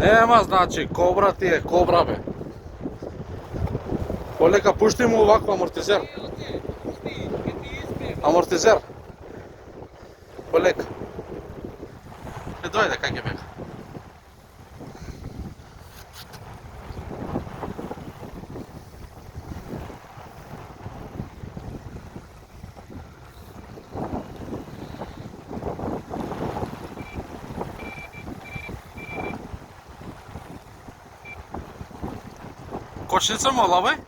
Нема, значи, кобра ти е кобра, бе. Полека, пушти му овако амортизер. Амортизер. Полека. Дојде, кај ќе бега. Кочница мола, бе?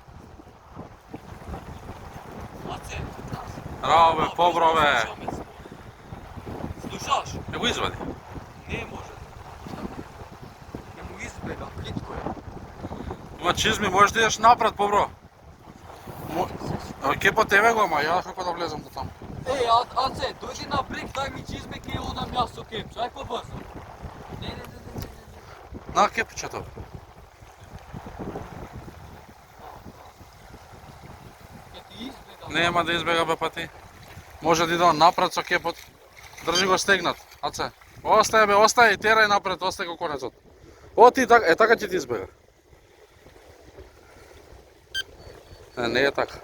Браво, бе, побро, бе. Слушаш? Не го извади. Не може. Не му избега, плитко е. Има чизми, можеш да идеш напред, побро. Ке по тебе го, ама ја како да влезам до таму. Еј, Аце, дојди на брег, дај ми чизме, ке одам јас со кепче. Ај побрзо. Не. На кепчето. Ке ти избега. Нема да избега, бе, па ти. Може да иде напред со кепот. Држи го стегнат, Аце. Остај, бе, остај, терај напред, остај го конецот. Оти, така ќе ти избега. Не е така.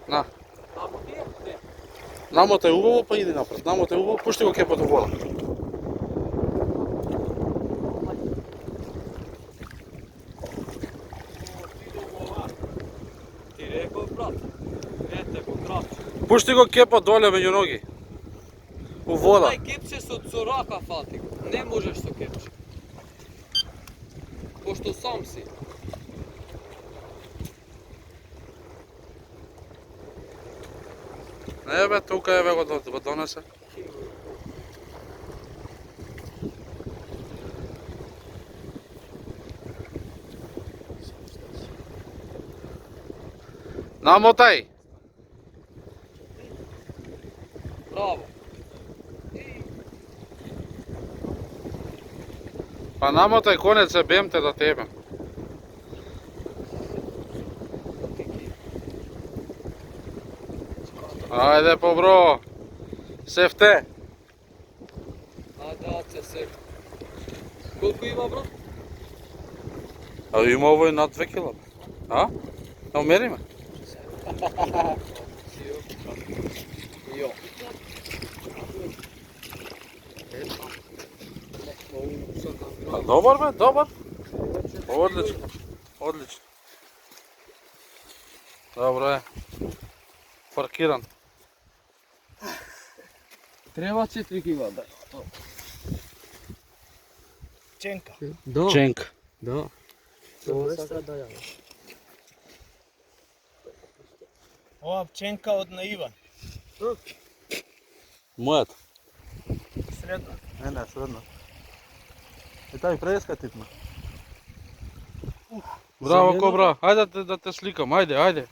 На. Амо ти е? Намотај убаво, па иди напред. Намотај убаво, пушти го кепот во вода. Ти реков, брат. Ете го крапче. Пушти го кепот доле меѓу ноги. У вода. Тај кепче со рака фати го. Не можеш со кепче. Пошто сам си. Не, бе, тука е, бе, го донесе. Намотај. Браво. Па намотај конец е бемте да тебе. Ајде, побро. Сефте. Ајде, Аце, сеф. Колку има, брат? А има овој над 2 кила. А? Да умериме? Јо. Добар, бе, добар. Одлично. Одлично. Добро е. Паркиран. Треба 4 кила, да. Ченка. Да. Ченк. Да. Ова пченка од на Иван. Мојата. Средна. Не, средна. Е тај преска типна. Браво, кобра. Ајде да те сликам, ајде.